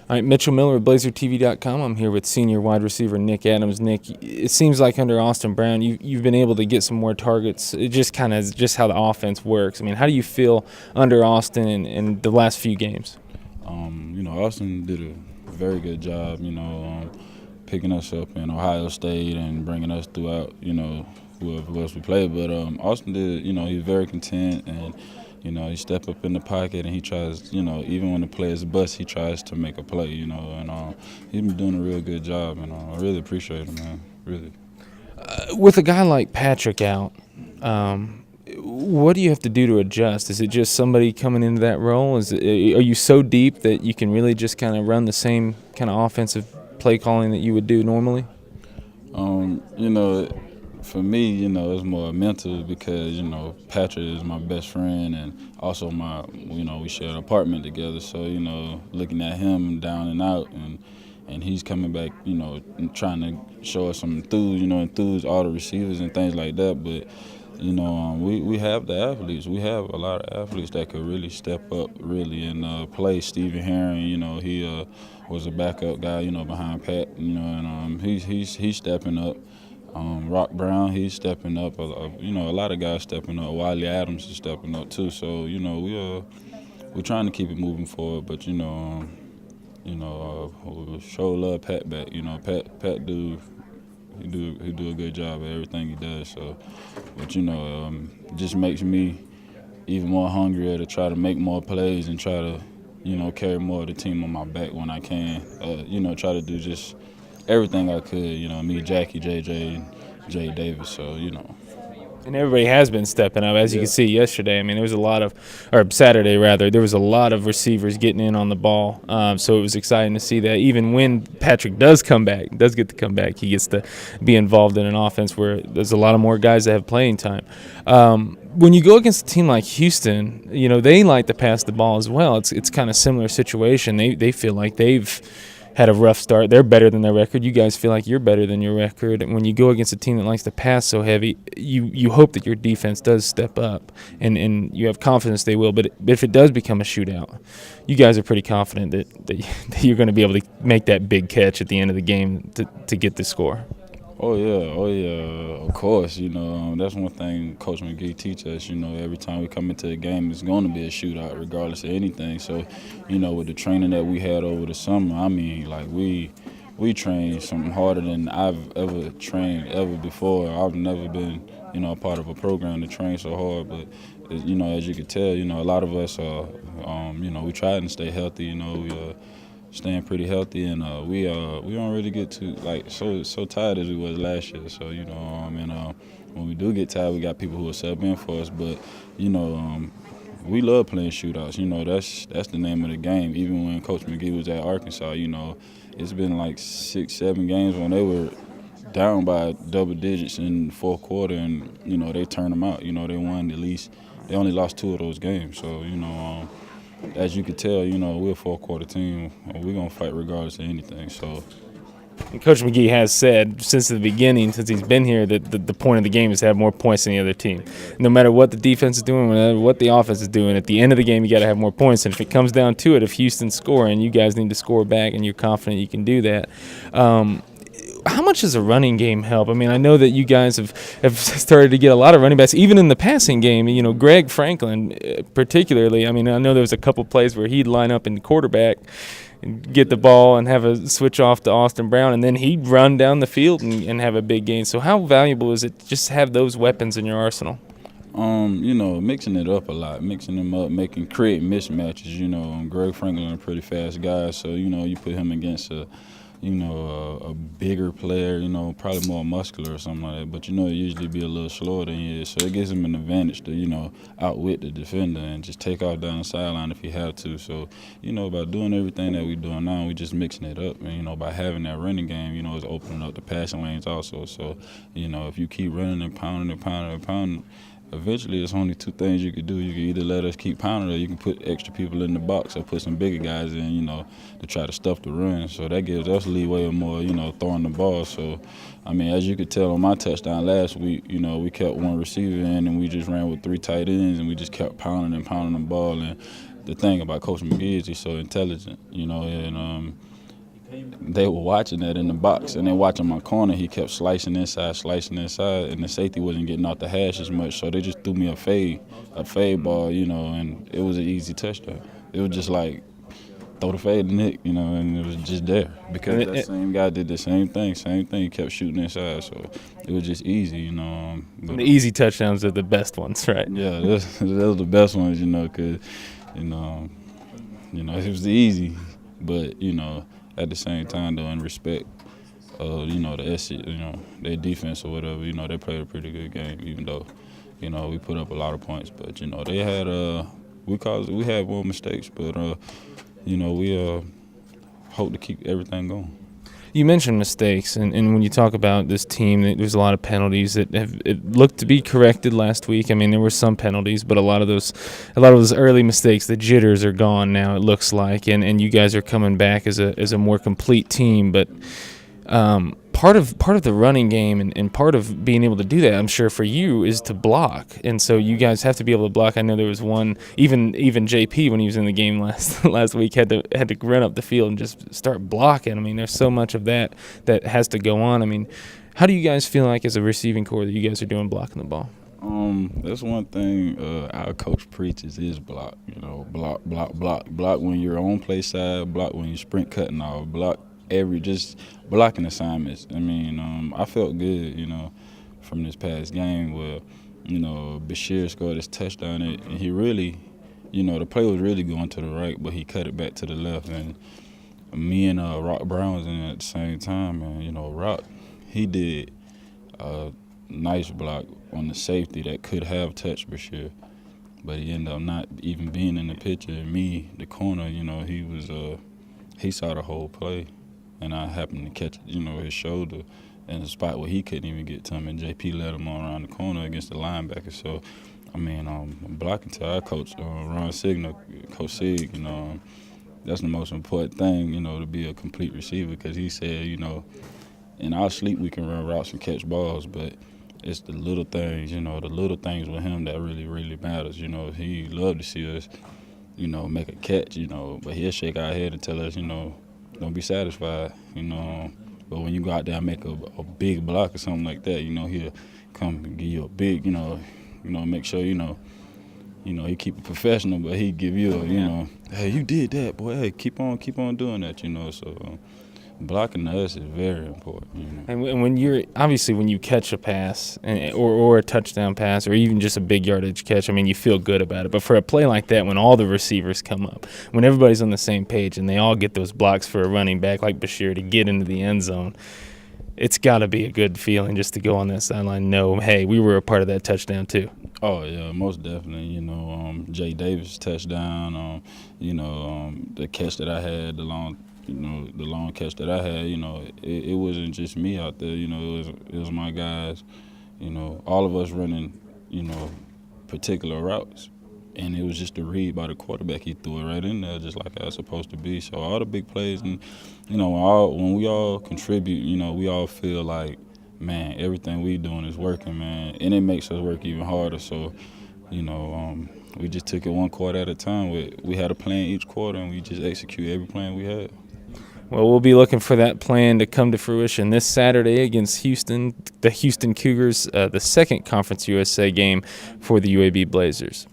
All right, Mitchell Miller with BlazerTV.com. I'm here with senior wide receiver Nick Adams. Nick, it seems like under Austin Brown, you've been able to get some more targets. It just kind of just how the offense works. I mean, how do you feel under Austin in the last few games? Austin did a very good job, picking us up in Ohio State and bringing us throughout, whoever else we played. But Austin did, he's very content and, he step up in the pocket and he tries, even when the players bust, he tries to make a play, and he's been doing a real good job, and I really appreciate him, man, really. With a guy like Patrick out, what do you have to do to adjust? Is it just somebody coming into that role? Are you so deep that you can really just kind of run the same kind of offensive play calling that you would do normally? For me, it's more mental because, Patrick is my best friend and also we share an apartment together. So, looking at him down and out and he's coming back, and trying to show us some enthuse all the receivers and things like that. But, we have the athletes. We have a lot of athletes that could really step up really and play. Stephen Herring, he was a backup guy, behind Pat, and he's stepping up. Rock Brown, he's stepping up. A lot of guys stepping up. Wiley Adams is stepping up too. So we're trying to keep it moving forward. But we show love Pat back. Pat do a good job at everything he does. So, but it just makes me even more hungrier to try to make more plays and try to carry more of the team on my back when I can. Try to do just everything I could, me, Jackie, JJ, and Jay Davis, so, And everybody has been stepping up, as you can see yesterday. I mean, Saturday rather, there was a lot of receivers getting in on the ball. So it was exciting to see that. Even when Patrick does get to come back, he gets to be involved in an offense where there's a lot of more guys that have playing time. When you go against a team like Houston, they like to pass the ball as well. It's kind of similar situation. They feel like they've had a rough start. They're better than their record. You guys feel like you're better than your record. And when you go against a team that likes to pass so heavy, you hope that your defense does step up, and you have confidence they will. But if it does become a shootout, you guys are pretty confident that you're going to be able to make that big catch at the end of the game to get the score. Oh yeah, of course. That's one thing Coach McGee teaches us. Every time we come into a game, it's going to be a shootout, regardless of anything. So, with the training that we had over the summer, I mean, like we trained something harder than I've ever trained ever before. I've never been, a part of a program to train so hard. But, as you can tell, a lot of us are, we try to stay healthy. We staying pretty healthy, and we don't really get too so tired as we was last year. So when we do get tired, we got people who will sub in for us. But we love playing shootouts. That's the name of the game. Even when Coach McGee was at Arkansas, it's been like 6-7 games when they were down by double digits in the fourth quarter, and they turned them out. They won at least. They only lost 2 of those games. So as you can tell, we're a four-quarter team. We're going to fight regardless of anything. So, and Coach McGee has said since the beginning, since he's been here, that the point of the game is to have more points than the other team. No matter what the defense is doing, no matter what the offense is doing, at the end of the game you got to have more points. And if it comes down to it, if Houston's scoring, you guys need to score back, and you're confident you can do that. How much does a running game help? I mean, I know that you guys have started to get a lot of running backs, even in the passing game. Greg Franklin particularly. I mean, I know there was a couple plays where he'd line up in the quarterback and get the ball and have a switch off to Austin Brown, and then he'd run down the field and have a big gain. So how valuable is it to just have those weapons in your arsenal? Mixing it up a lot, mixing them up, creating mismatches. Greg Franklin is a pretty fast guy, so you put him against a bigger player, probably more muscular or something like that. But, it usually be a little slower than he is. So it gives him an advantage to, outwit the defender and just take off down the sideline if he have to. So, by doing everything that we're doing now, we're just mixing it up. And, by having that running game, it's opening up the passing lanes also. So, if you keep running and pounding, eventually there's only 2 things you could do. You can either let us keep pounding, or you can put extra people in the box or put some bigger guys in, to try to stuff the run. So that gives us leeway of more, throwing the ball. So, as you could tell on my touchdown last week, we kept one receiver in and we just ran with 3 tight ends and we just kept pounding the ball. And the thing about Coach McGee is he's so intelligent, you know, and they were watching that in the box, and then watching my corner, he kept slicing inside, and the safety wasn't getting out the hash as much, so they just threw me a fade ball, you know, and it was an easy touchdown. It was just like, throw the fade to Nick, you know, and it was just there. Because that same guy did the same thing, he kept shooting inside, so it was just easy, you know. The easy touchdowns are the best ones, right? Yeah, those are the best ones, you know, because, you know, it was easy, but, you know, at the same time, though, in respect of, you know, their defense or whatever, you know, they played a pretty good game, even though, you know, we put up a lot of points. But, you know, they had we had more mistakes, but, you know, we hope to keep everything going. You mentioned mistakes, and when you talk about this team, there's a lot of penalties that it looked to be corrected last week. I mean, there were some penalties, but a lot of those early mistakes, the jitters are gone now. It looks like, and you guys are coming back as a more complete team. But part of the running game and part of being able to do that, I'm sure for you, is to block. And so you guys have to be able to block. I know there was one, even JP when he was in the game last week had to run up the field and just start blocking. I mean, there's so much of that has to go on. I mean, how do you guys feel like as a receiving core that you guys are doing blocking the ball? That's one thing our coach preaches is block. You know, block when you're on play side, block when you're sprint cutting off, block just blocking assignments. I mean, I felt good, you know, from this past game where, you know, Bashir scored his touchdown, and he really, you know, the play was really going to the right, but he cut it back to the left, and me and Rock Brown was in at the same time, and, you know, Rock, he did a nice block on the safety that could have touched Bashir, but he ended up not even being in the picture. And me, the corner, you know, he saw the whole play. And I happened to catch, you know, his shoulder in a spot where he couldn't even get to him, and JP led him on around the corner against the linebacker. So, I mean, blocking to our coach, Ron Signer, Coach Sig, you know, that's the most important thing, you know, to be a complete receiver, because he said, you know, in our sleep we can run routes and catch balls, but it's the little things, you know, the little things with him that really, really matters. You know, he loved to see us, you know, make a catch, you know, but he'll shake our head and tell us, you know, don't be satisfied, you know. But when you go out there and make a big block or something like that, you know, he'll come and give you a big, you know, make sure, you know, he keep it professional, but he give you a, you know, hey, you did that, boy. Hey, keep on doing that, you know. So blocking to us is very important, you know. And when you catch a pass or a touchdown pass or even just a big yardage catch, I mean, you feel good about it. But for a play like that, when all the receivers come up, when everybody's on the same page and they all get those blocks for a running back like Bashir to get into the end zone, it's got to be a good feeling just to go on that sideline and know, hey, we were a part of that touchdown too. Oh, yeah, most definitely. You know, Jay Davis' touchdown, you know, the catch that I had, the long catch that I had, you know, it wasn't just me out there, you know, it was my guys, you know, all of us running, you know, particular routes. And it was just a read by the quarterback. He threw it right in there just like I was supposed to be. So all the big plays, and, you know, when we all contribute, you know, we all feel like, man, everything we doing is working, man. And it makes us work even harder. So, you know, we just took it one quarter at a time. We had a plan each quarter, and we just execute every plan we had. Well, we'll be looking for that plan to come to fruition this Saturday against Houston, the Houston Cougars, the second Conference USA game for the UAB Blazers.